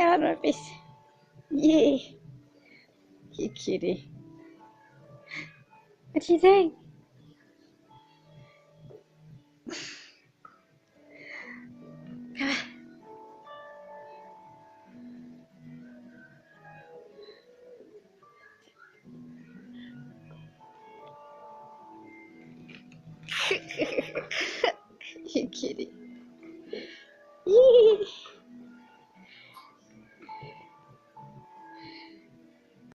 Come on my face. Yay. You cutie. What do you think? Come on. You kitty. Yee.